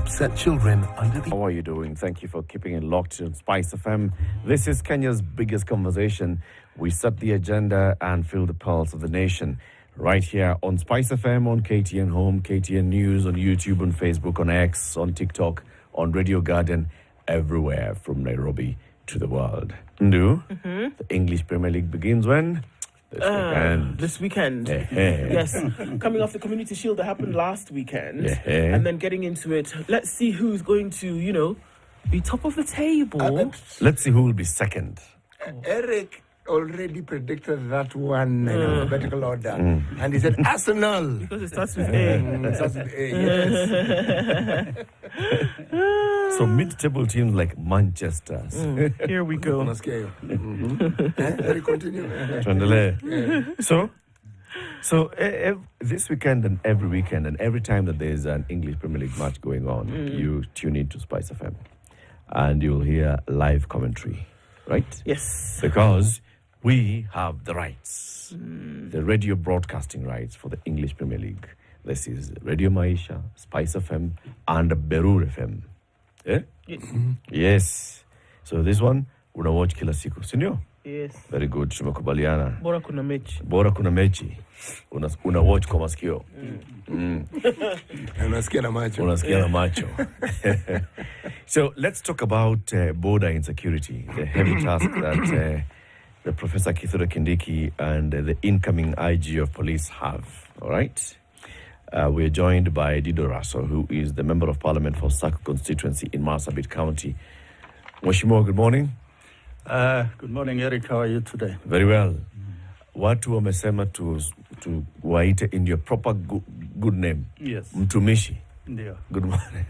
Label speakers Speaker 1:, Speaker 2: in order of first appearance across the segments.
Speaker 1: upset children under the...
Speaker 2: How are you doing? Thank you for keeping it locked on Spice FM. This is Kenya's biggest conversation. We set the agenda and feel the pulse of the nation right here on Spice FM, on KTN Home, KTN News, on YouTube, on Facebook, on X, on TikTok, on Radio Garden, everywhere from Nairobi to the world. Ndu, the English Premier League begins when?
Speaker 3: This weekend. Yes. Coming off the Community Shield that happened last weekend. And then getting into it. Let's see who's going to, be top of the table.
Speaker 2: Let's see who will be second.
Speaker 4: Eric already predicted that one in alphabetical order. And he said Arsenal.
Speaker 3: Because it starts with A.
Speaker 4: It starts with A, yes.
Speaker 2: So mid-table teams like Manchester.
Speaker 3: Here we go.
Speaker 4: Eric, continue.
Speaker 2: So this weekend and every weekend and every time that there's an English Premier League match going on, you tune into Spice FM and you'll hear live commentary, right?
Speaker 3: Yes.
Speaker 2: Because we have the rights, the radio broadcasting rights for the English Premier League. This is Radio Maisha, Spice FM, and Berur FM. Yes. So this one, una watch kila siku, sinyo?
Speaker 3: Yes.
Speaker 2: Very good, tumekubaliana.
Speaker 3: Bora kuna
Speaker 2: mechi. Una watch kwa masikio.
Speaker 4: Unasikia na macho.
Speaker 2: So let's talk about border insecurity, the heavy task that the Professor Kithure Kindiki and the incoming IG of police have. All right. We're joined by Dido Raso, who is the Member of Parliament for Saku constituency in Marsabit County. Mwashimo, good morning.
Speaker 5: Good morning, Eric. How are you today?
Speaker 2: Very well. Watu wamesema to waite in your proper good name.
Speaker 5: Yes.
Speaker 2: Mtumishi.
Speaker 5: Ndio.
Speaker 2: Good morning.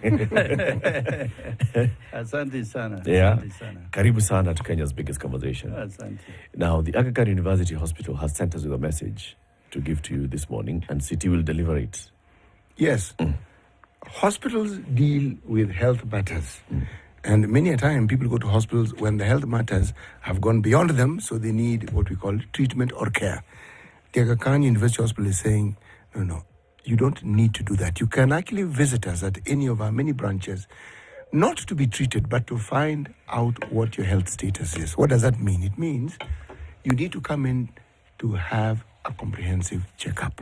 Speaker 5: Asante sana.
Speaker 2: Yeah.
Speaker 5: Asante sana.
Speaker 2: Karibu sana to Kenya's biggest conversation.
Speaker 5: Asante.
Speaker 2: Now, the Aga Khan University Hospital has sent us with a message to give to you this morning, and City will deliver it.
Speaker 4: Yes. Hospitals deal with health matters. And many a time, people go to hospitals when the health matters have gone beyond them, so they need what we call treatment or care. The Aga Khan University Hospital is saying, no, you don't need to do that. You can actually visit us at any of our many branches, not to be treated, but to find out what your health status is. What does that mean? It means you need to come in to have a comprehensive checkup,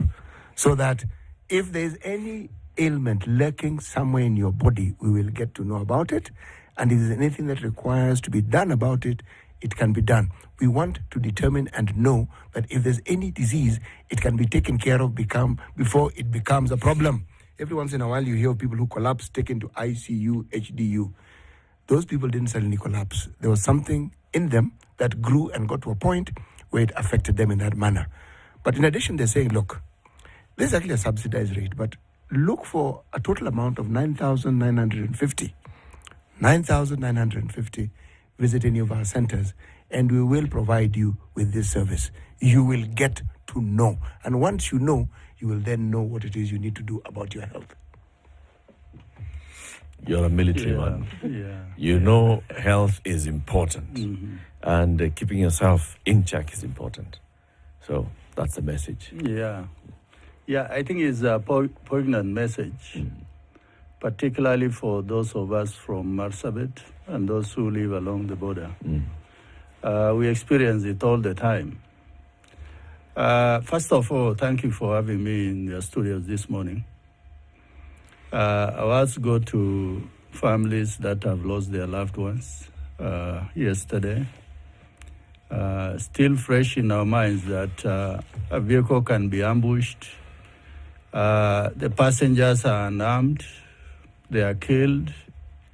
Speaker 4: so that if there's any ailment lurking somewhere in your body, we will get to know about it. And if there's anything that requires to be done about it, it can be done. We want to determine and know that if there's any disease, it can be taken care of before it becomes a problem. Every once in a while, you hear of people who collapse, taken to ICU, HDU. Those people didn't suddenly collapse. There was something in them that grew and got to a point where it affected them in that manner. But in addition, they're saying, look, this is actually a subsidized rate, but look for a total amount of 9,950. 9,950. Visit any of our centers, and we will provide you with this service. You will get to know. And once you know, you will then know what it is you need to do about your health.
Speaker 2: You're a military man.
Speaker 5: Yeah.
Speaker 2: You know health is important. And keeping yourself in check is important. So that's the message.
Speaker 5: Yeah. Yeah, I think it's a poignant message, particularly for those of us from Marsabit and those who live along the border. We experience it all the time. First of all, thank you for having me in your studios this morning. I was go to families that have lost their loved ones yesterday. Still fresh in our minds that a vehicle can be ambushed. The passengers are unarmed. They are killed,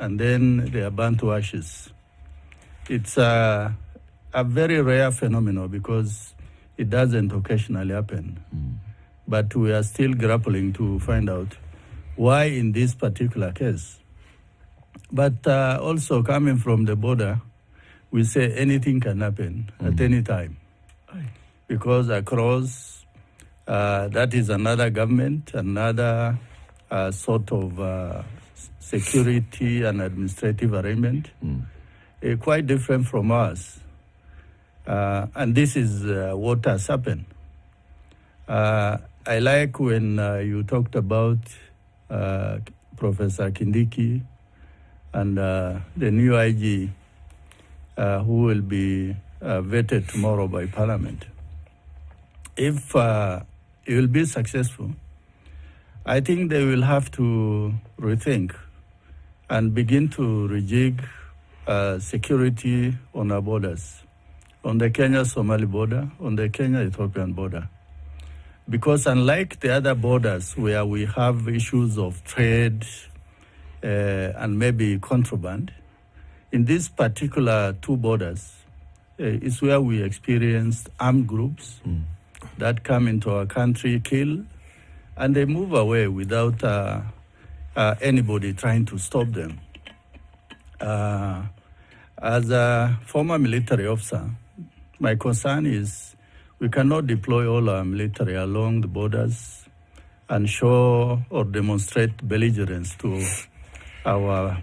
Speaker 5: and then they are burnt to ashes. It's a very rare phenomenon because it doesn't occasionally happen. But we are still grappling to find out why in this particular case. But also coming from the border, we say anything can happen at any time. Because across, that is another government, another sort of security and administrative arrangement, quite different from us. And this is what has happened. I like when you talked about Professor Kindiki, and the new IG who will be vetted tomorrow by Parliament. If it will be successful, I think they will have to rethink and begin to rejig security on our borders, on the Kenya-Somali border, on the Kenya-Ethiopian border. Because unlike the other borders where we have issues of trade and maybe contraband, in these particular two borders is where we experienced armed groups that come into our country, kill, and they move away without anybody trying to stop them. As a former military officer, my concern is we cannot deploy all our military along the borders and show or demonstrate belligerence to our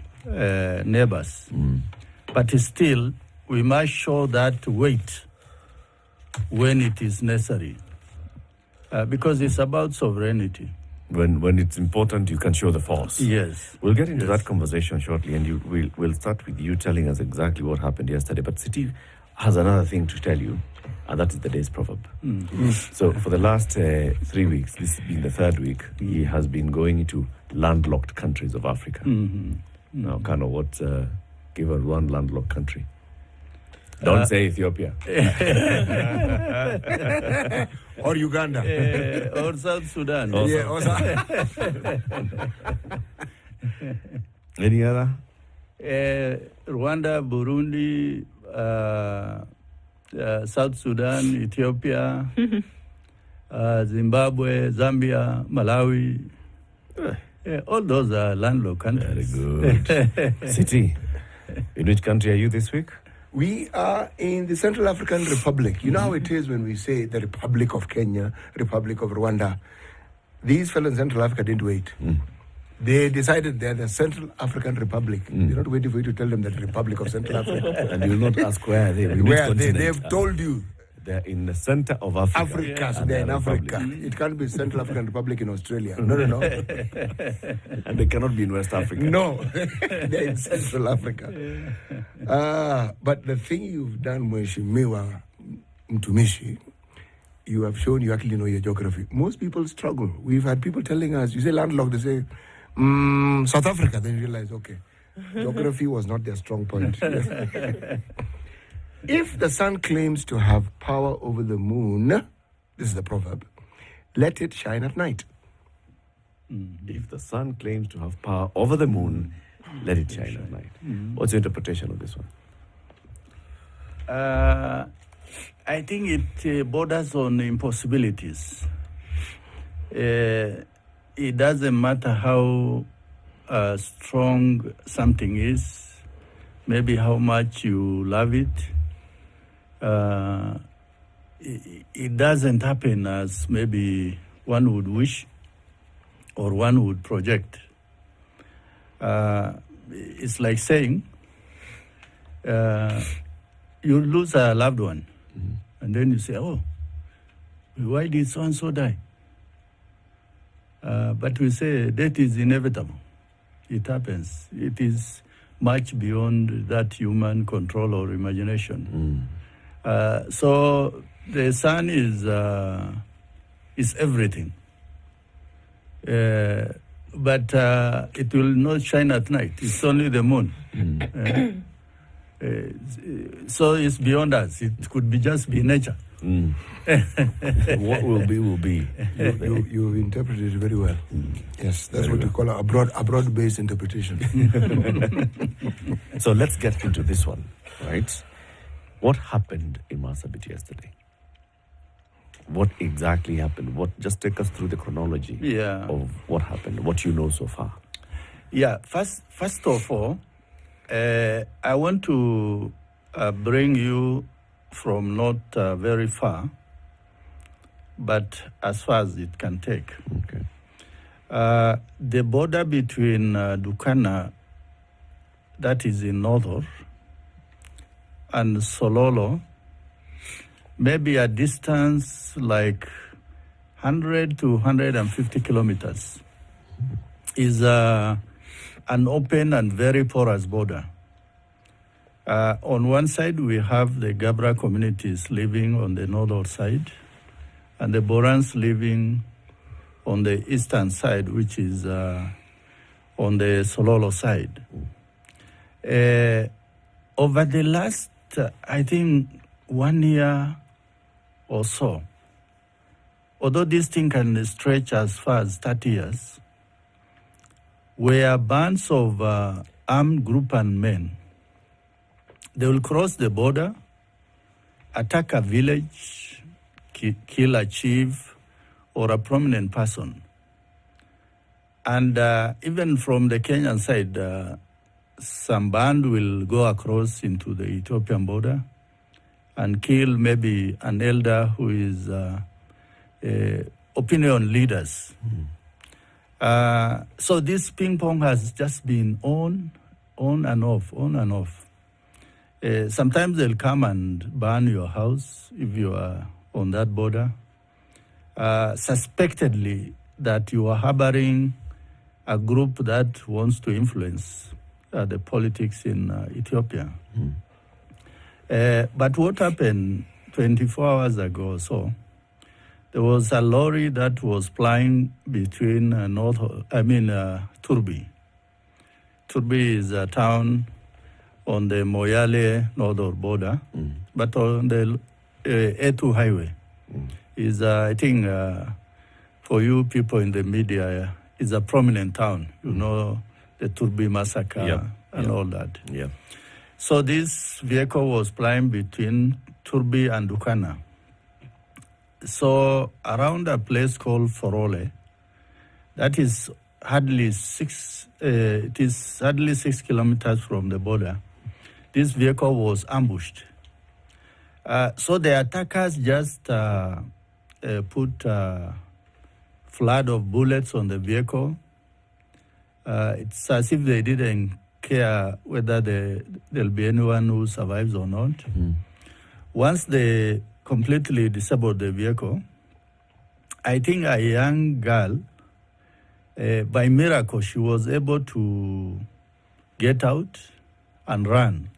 Speaker 5: neighbors. But still, we must show that weight when it is necessary, because it's about sovereignty.
Speaker 2: When it's important, you can show the force.
Speaker 5: Yes.
Speaker 2: We'll get into that conversation shortly, and we'll start with you telling us exactly what happened yesterday. But City has another thing to tell you, and that is the day's proverb. So for the last 3 weeks, this being the third week, he has been going into landlocked countries of Africa. Now, Kano, what given one landlocked country? Don't say Ethiopia.
Speaker 4: Or Uganda.
Speaker 5: Or South Sudan.
Speaker 4: Yeah,
Speaker 2: Any other?
Speaker 5: Rwanda, Burundi, South Sudan, Ethiopia, Zimbabwe, Zambia, Malawi. All those are landlocked countries.
Speaker 2: Very good. City, in which country are you this week?
Speaker 4: We are in the Central African Republic. You know how it is when we say the Republic of Kenya, Republic of Rwanda. These fellows in Central Africa didn't wait. They decided they're the Central African Republic. They're not waiting for you to tell them that the Republic of Central Africa.
Speaker 2: And you will not ask where are they.
Speaker 4: Where they've told you.
Speaker 2: They're in the center of Africa.
Speaker 4: Africa, so they're in Africa. It can't be Central African Republic in Australia. No.
Speaker 2: And they cannot be in West Africa.
Speaker 4: No, they're in Central Africa. But the thing you've done, Mheshimiwa Mtumishi, you have shown you actually know your geography. Most people struggle. We've had people telling us, you say landlocked, they say, South Africa. Then you realize, okay, geography was not their strong point. If the sun claims to have power over the moon, this is the proverb, let it shine at night.
Speaker 2: If the sun claims to have power over the moon, let it shine at night. What's your interpretation of this one?
Speaker 5: I think it borders on impossibilities. It doesn't matter how strong something is, maybe how much you love it. It doesn't happen as maybe one would wish or one would project. It's like saying you lose a loved one, and then you say, oh, why did so-and-so die? But we say death is inevitable. It happens. It is much beyond that human control or imagination. So the sun is everything. But it will not shine at night. It's only the moon. So it's beyond us. It could be just be nature.
Speaker 2: What will be, will be.
Speaker 4: You've interpreted it very well. Yes, that's what we call a broad-based interpretation.
Speaker 2: So let's get into this one, right? What happened in Marsabit yesterday? What exactly happened? Just take us through the chronology of what happened, what you know so far.
Speaker 5: Yeah, first of all, I want to bring you from not very far, but as far as it can take.
Speaker 2: Okay.
Speaker 5: The border between Dukana, that is in Northern, and Sololo, maybe a distance like 100 to 150 kilometers, is an open and very porous border. On one side, we have the Gabra communities living on the northern side, and the Borans living on the eastern side, which is on the Sololo side. Over the last, I think, 1 year or so, although this thing can stretch as far as 30 years, where bands of armed group and men, they will cross the border, attack a village, kill a chief or a prominent person. And even from the Kenyan side, some band will go across into the Ethiopian border and kill maybe an elder who is opinion leaders. So this ping pong has just been on and off. Sometimes they'll come and burn your house if you are on that border, suspectedly that you are harboring a group that wants to influence the politics in Ethiopia. But what happened 24 hours ago or so, there was a lorry that was flying between Turbi. Turbi is a town on the Moyale northern border, but on the A2 highway. Is I think for you people in the media, is a prominent town. You know the Turbi massacre and all that.
Speaker 2: Yeah.
Speaker 5: So this vehicle was flying between Turbi and Dukana. So around a place called Forole, that is hardly 6 kilometers from the border, this vehicle was ambushed. So the attackers just put a flood of bullets on the vehicle. It's as if they didn't care whether there'll be anyone who survives or not. Once they completely disabled the vehicle, I think a young girl, by miracle, she was able to get out and run.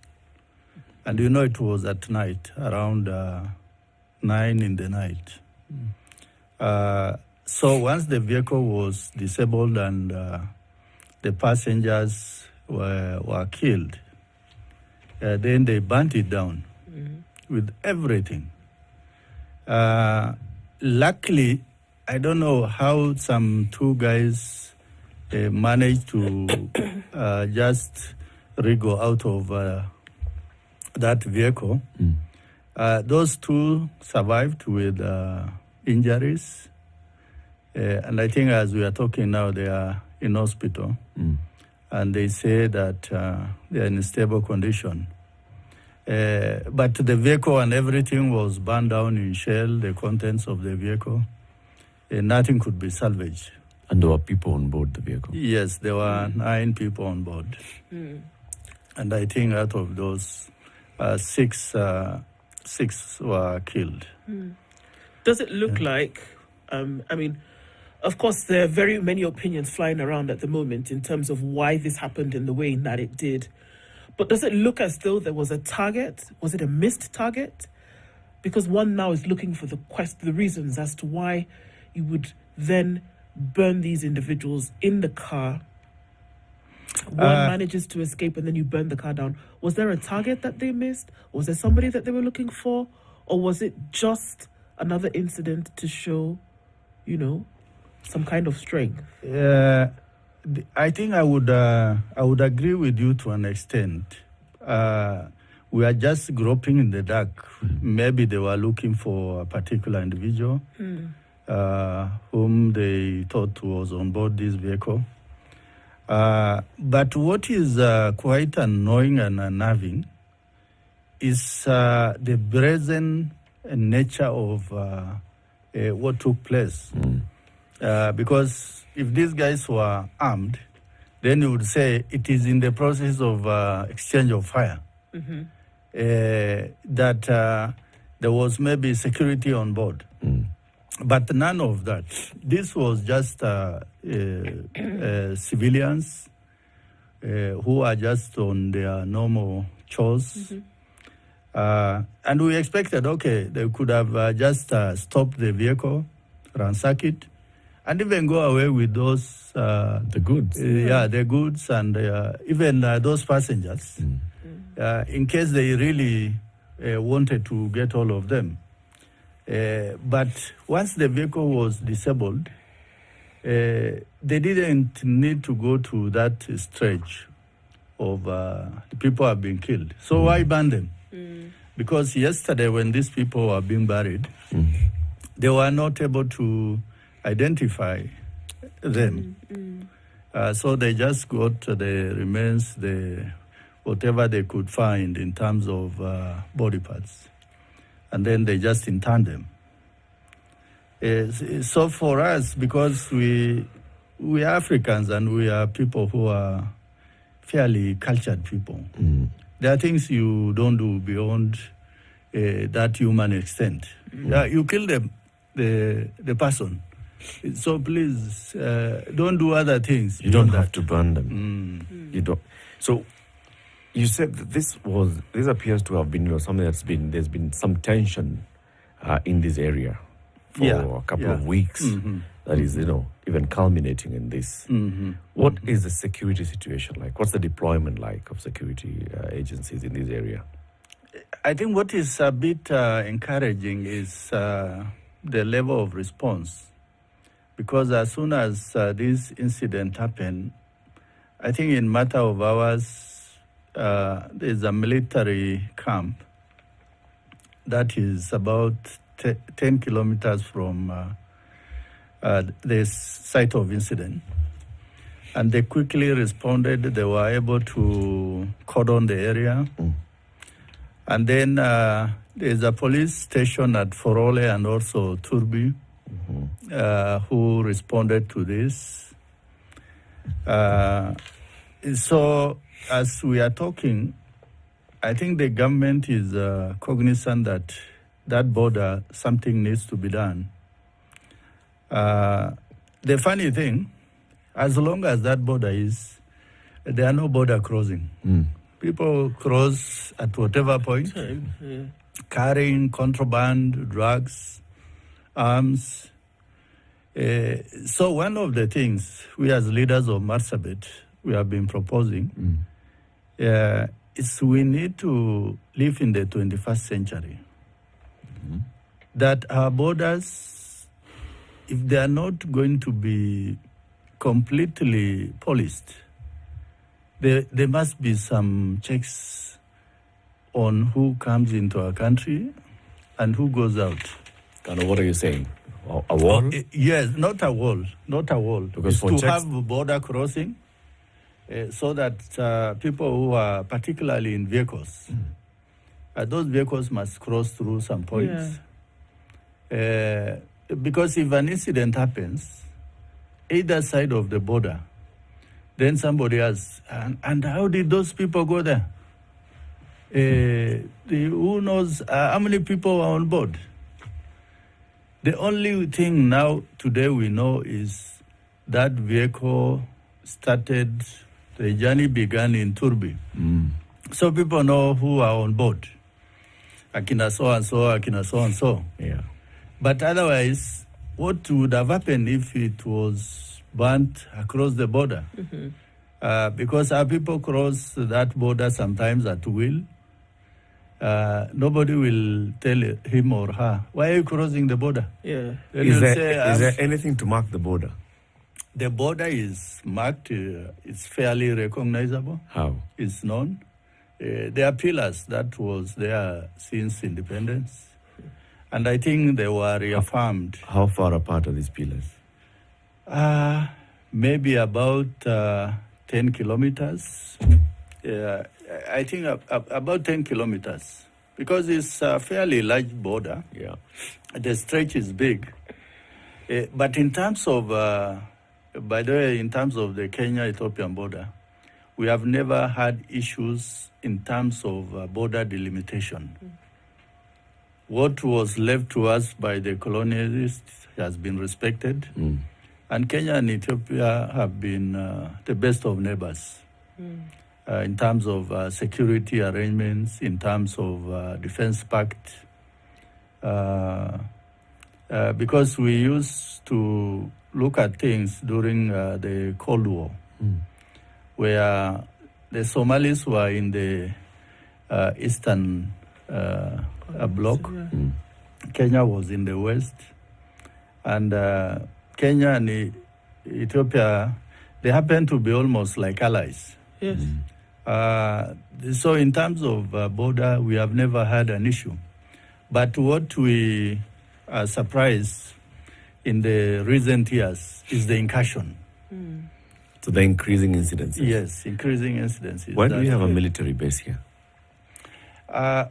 Speaker 5: And you know it was at night, around 9 in the night. So once the vehicle was disabled and the passengers were killed, then they burnt it down with everything. Luckily, I don't know how some two guys managed to just wriggle out of that vehicle. Those two survived with injuries. And I think as we are talking now, they are in hospital. And they say that they are in a stable condition. But the vehicle and everything was burned down in shell, the contents of the vehicle. Nothing could be salvaged.
Speaker 2: And there were people on board the vehicle?
Speaker 5: Yes, there were 9 people on board. And I think out of those, 6 were killed.
Speaker 3: Does it look like, of course, there are very many opinions flying around at the moment in terms of why this happened in the way that it did. But does it look as though there was a target? Was it a missed target? Because one now is looking for the reasons as to why you would then burn these individuals in the car. One manages to escape and then you burn the car down. Was there a target that they missed? Was there somebody that they were looking for? Or was it just another incident to show, some kind of strength?
Speaker 5: I think I would agree with you to an extent. We are just groping in the dark. Maybe they were looking for a particular individual whom they thought was on board this vehicle. But what is quite annoying and unnerving is the brazen nature of what took place. Because if these guys were armed, then you would say it is in the process of exchange of fire. That there was maybe security on board. But none of that. This was just civilians who are just on their normal chores. And we expected, okay, they could have just stopped the vehicle, ransack it, and even go away with those...
Speaker 2: the goods.
Speaker 5: The goods and even those passengers, in case they really wanted to get all of them. But once the vehicle was disabled, they didn't need to go to that stretch of the people have been killed. So why ban them? Because yesterday when these people were being buried, they were not able to identify them. So they just got the remains, whatever they could find in terms of body parts. And then they just interned them. So for us, because we are Africans and we are people who are fairly cultured people, there are things you don't do beyond that human extent. You kill the person. So please, don't do other things.
Speaker 2: You don't have to burn them. You don't. So you said that this appears to have been something there's been some tension in this area for a couple of weeks. That is, even culminating in this. What is the security situation like? What's the deployment like of security agencies in this area?
Speaker 5: I think what is a bit encouraging is the level of response. Because as soon as this incident happened, I think in matter of hours, there's a military camp that is about 10 kilometers from the site of incident. And they quickly responded. They were able to cordon the area. And then there's a police station at Forole and also Turbi who responded to this. So as we are talking, I think the government is cognizant that border, something needs to be done. The funny thing, as long as that border is, there are no border crossing. People cross at whatever point, carrying contraband, drugs, arms. So one of the things we as leaders of Marsabit, we have been proposing is we need to live in the 21st century. That our borders, if they are not going to be completely policed, there must be some checks on who comes into our country and who goes out.
Speaker 2: And what are you saying? A wall?
Speaker 5: Yes, not a wall.
Speaker 2: Because
Speaker 5: it's to have border crossing so that people who are particularly in vehicles, those vehicles must cross through some points. Because if an incident happens, either side of the border, then somebody asks, and how did those people go there? Who knows how many people are on board? The only thing now, today we know is that vehicle started, the journey began in Turbi. So people know who are on board. Akina so and so, Akina so and so.
Speaker 2: Yeah.
Speaker 5: But otherwise, what would have happened if it was burnt across the border? Because our people cross that border sometimes at will. Nobody will tell him or her, why are you crossing the border?
Speaker 3: Yeah.
Speaker 2: Is there anything to mark the border?
Speaker 5: The border is marked, it's fairly recognizable.
Speaker 2: How?
Speaker 5: It's known. There are pillars that was there since independence. And I think they were reaffirmed.
Speaker 2: How far apart are these pillars?
Speaker 5: Maybe about 10 kilometers. I think about 10 kilometers. Because it's a fairly large border.
Speaker 2: Yeah.
Speaker 5: The stretch is big. But in terms of, by the way, in terms of the Kenya-Ethiopian border, we have never had issues in terms of border delimitation. What was left to us by the colonialists has been respected. And Kenya and Ethiopia have been the best of neighbors. in terms of security arrangements, in terms of defense pact. Because we used to look at things during the Cold War, where the Somalis were in the eastern bloc. Kenya was in the west. And Kenya and Ethiopia, they happen to be almost like allies.
Speaker 3: Yes.
Speaker 5: So in terms of border, we have never had an issue. But what we are surprised in the recent years is the incursion.
Speaker 2: So the increasing incidences.
Speaker 5: Yes, increasing incidences.
Speaker 2: Why do we have a military base here?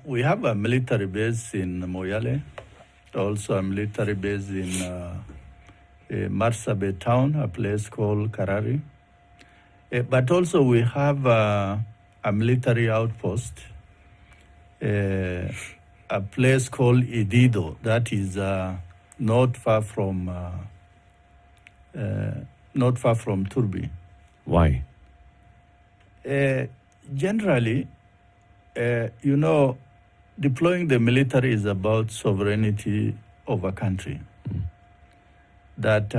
Speaker 5: We have a military base in Moyale, also a military base in Marsabit town, a place called Karari. But also we have a military outpost, a place called Idido, that is not far from Turbi.
Speaker 2: Why?
Speaker 5: Generally, deploying the military is about sovereignty of a country. That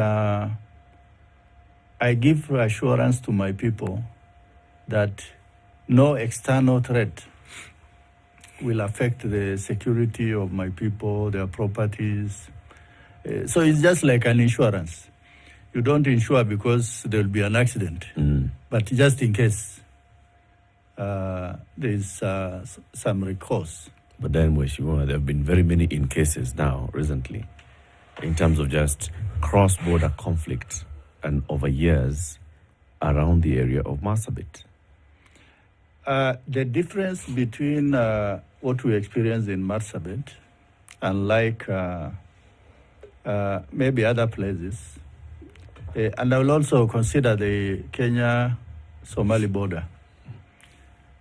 Speaker 5: I give assurance to my people that no external threat will affect the security of my people, their properties. So it's just like an insurance. You don't insure because there will be an accident, but just in case there's some recourse.
Speaker 2: But then, Mheshimiwa, there have been very many cases now recently in terms of just cross-border conflict and over years around the area of Marsabit.
Speaker 5: The difference between what we experienced in Marsabit and maybe other places, and I will also consider the Kenya-Somali border.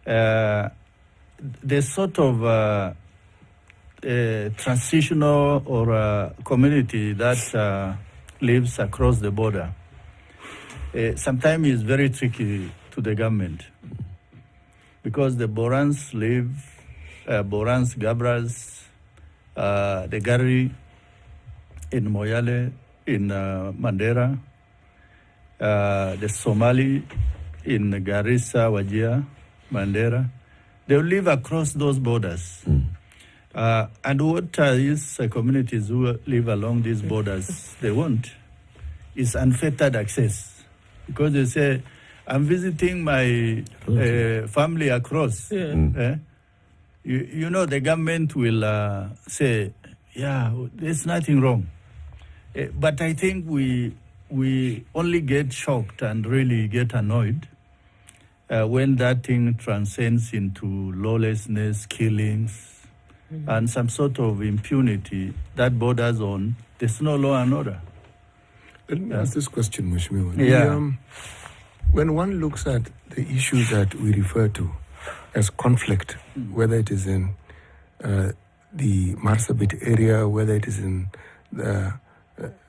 Speaker 5: The sort of transitional or community that lives across the border sometimes is very tricky to the government because the Borans live, Borans, Gabras, the Gari in Moyale, in Mandera, the Somali in Garissa, Wajir, Mandera. They live across those borders. And what these communities who live along these borders, they want is unfettered access. Because they say, I'm visiting my family across. Yeah. The government will say, yeah, there's nothing wrong. But I think we only get shocked and really get annoyed when that thing transcends into lawlessness, killings, and some sort of impunity that borders on there's no law and order.
Speaker 4: Let me ask this question, Mheshimiwa.
Speaker 5: Yeah.
Speaker 4: When one looks at the issues that we refer to as conflict, whether it is in the Marsabit area, whether it is in the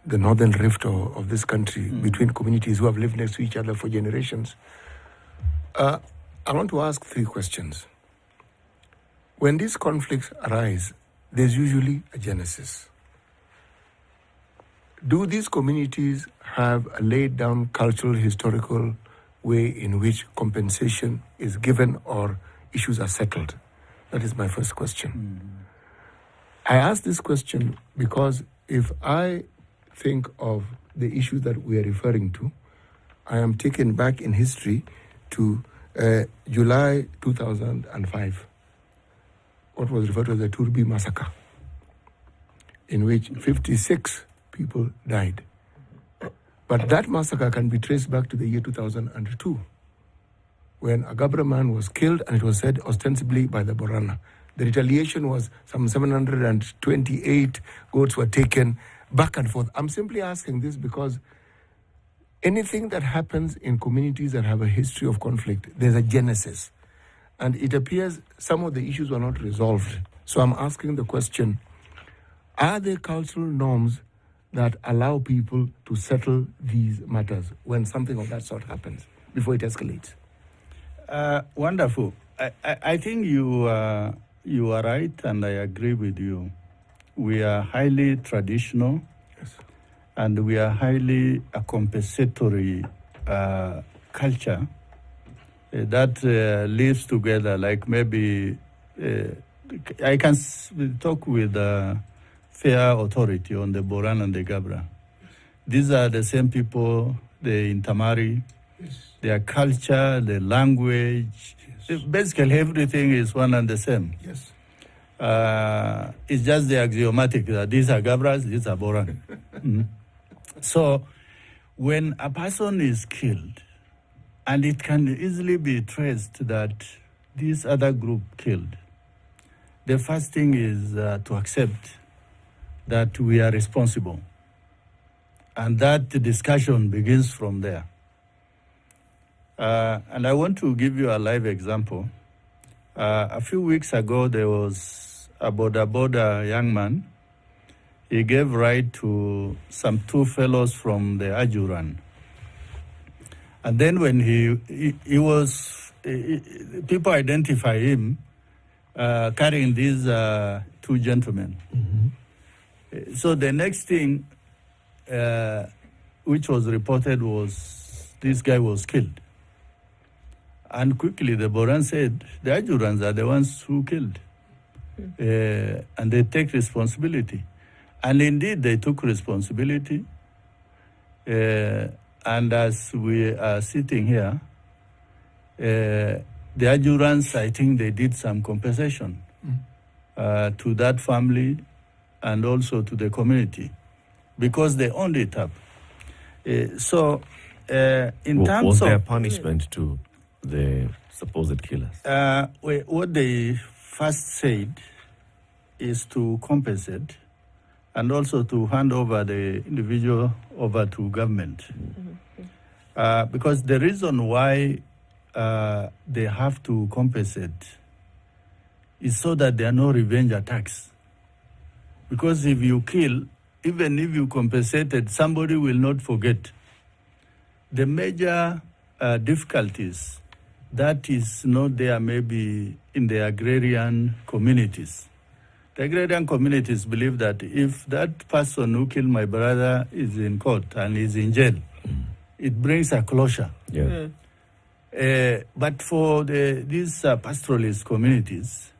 Speaker 4: northern rift of this country, between communities who have lived next to each other for generations, I want to ask three questions. When these conflicts arise, there's usually a genesis. Do these communities have a laid down cultural, historical way in which compensation is given or issues are settled? That is my first question. I ask this question because if I think of the issues that we are referring to, I am taken back in history to July 2005, what was referred to as the Turbi massacre, in which 56 people died. But that massacre can be traced back to the year 2002, when a Gabra man was killed, and it was said ostensibly by the Borana. The retaliation was some 728 goats were taken, back and forth. I'm simply asking this because anything that happens in communities that have a history of conflict, there's a genesis. And it appears some of the issues were not resolved. So I'm asking the question, are there cultural norms that allow people to settle these matters when something of that sort happens before it escalates?
Speaker 5: Wonderful. I think you are right, and I agree with you. We are highly traditional, and we are highly a compensatory culture that lives together. Like maybe I can talk with fair authority on the Boran and the Gabra. These are the same people, they intermarry. Their culture, their language, basically everything is one and the same.
Speaker 4: Yes.
Speaker 5: It's just the axiomatic that these are Gabras, these are Boran. So when a person is killed, and it can easily be traced that this other group killed, the first thing is to accept that we are responsible. And that discussion begins from there. And I want to give you a live example. A few weeks ago, there was a border young man. He gave right to some two fellows from the Ajuran. And then when he was, people identify him carrying these two gentlemen. So the next thing which was reported was this guy was killed. And quickly the Boran said, the Ajurans are the ones who killed. And they take responsibility. And indeed, they took responsibility. And as we are sitting here, the Ajurans, I think they did some compensation to that family and also to the community because they owned it up. In terms
Speaker 2: was
Speaker 5: of...
Speaker 2: there punishment to the supposed killers?
Speaker 5: What they first said is to compensate and also to hand over the individual over to government. Because the reason why they have to compensate is so that there are no revenge attacks. Because if you kill, even if you compensated, somebody will not forget. The major difficulties that is not there maybe in the agrarian communities. The agrarian communities believe that if that person who killed my brother is in court and is in jail, it brings a closure.
Speaker 2: Yeah.
Speaker 5: But for these pastoralist communities,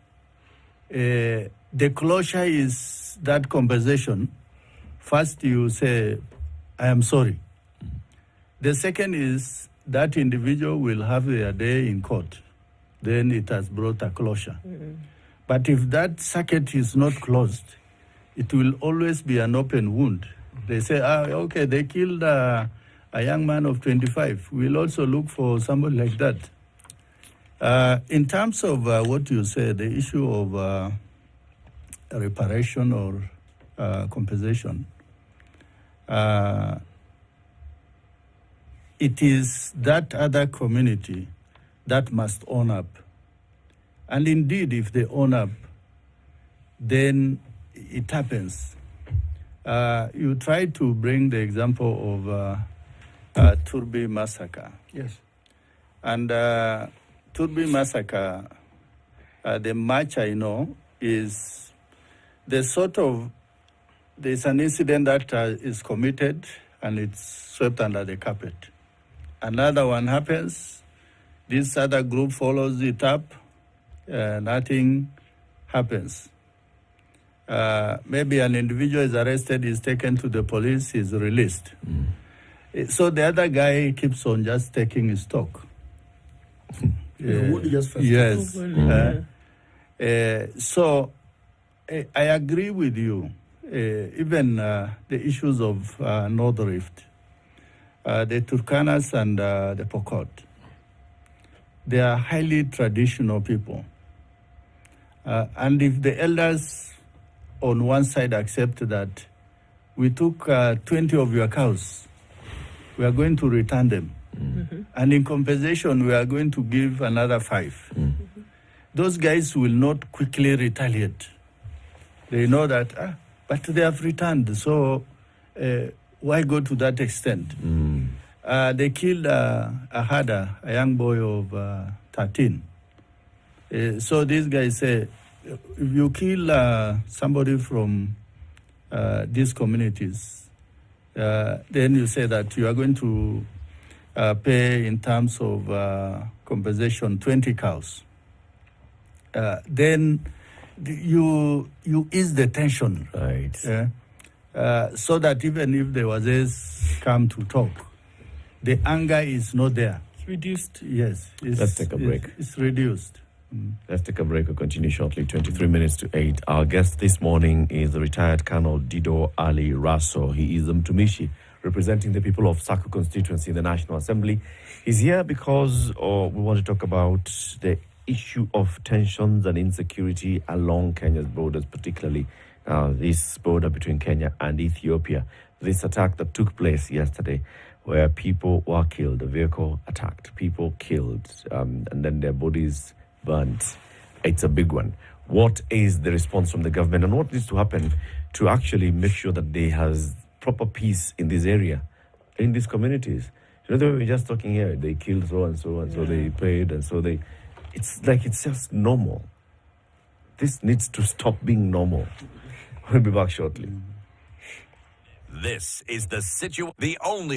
Speaker 5: the closure is that compensation. First, you say, I am sorry. The second is that individual will have their day in court. Then it has brought a closure. But if that circuit is not closed, it will always be an open wound. They say, okay, they killed a young man of 25. We'll also look for somebody like that. In terms of what you say, the issue of reparation or compensation, it is that other community that must own up. And indeed, if they own up, then it happens. You try to bring the example of Turbi massacre.
Speaker 4: Yes.
Speaker 5: And Turbi massacre, the much I know is the sort of, there's an incident that is committed and it's swept under the carpet. Another one happens, this other group follows it up, nothing happens. Maybe an individual is arrested, is taken to the police, is released. So the other guy keeps on just taking his stock. Yes. So I agree with you. Even the issues of North Rift, the Turkanas and the Pokot, they are highly traditional people. And if the elders on one side accept that we took 20 of your cows, we are going to return them. And in compensation, we are going to give another 5. Those guys will not quickly retaliate. They know that, but they have returned, so why go to that extent? They killed a herder, a young boy of 13. So these guys say, if you kill somebody from these communities, then you say that you are going to pay in terms of compensation 20 cows. Then you ease the tension.
Speaker 2: Right.
Speaker 5: So that even if the Wazes come to talk, the anger is not there.
Speaker 3: It's reduced.
Speaker 5: Yes.
Speaker 2: Let's take a break.
Speaker 5: It's reduced.
Speaker 2: Let's take a break. We'll continue shortly. 23 minutes to 8. Our guest this morning is the retired Colonel Dido Ali Raso. He is Mtumishi, representing the people of Saku constituency in the National Assembly. He's here because we want to talk about the issue of tensions and insecurity along Kenya's borders, particularly this border between Kenya and Ethiopia. This attack that took place yesterday, where people were killed, a vehicle attacked, people killed, and then their bodies burnt. It's a big one. What is the response from the government, and what needs to happen to actually make sure that there has proper peace in this area, in these communities? You know, we're just talking here, they killed so and so, and so they paid, and so they... It's like it's just normal. This needs to stop being normal. We'll be back shortly.
Speaker 1: This is the only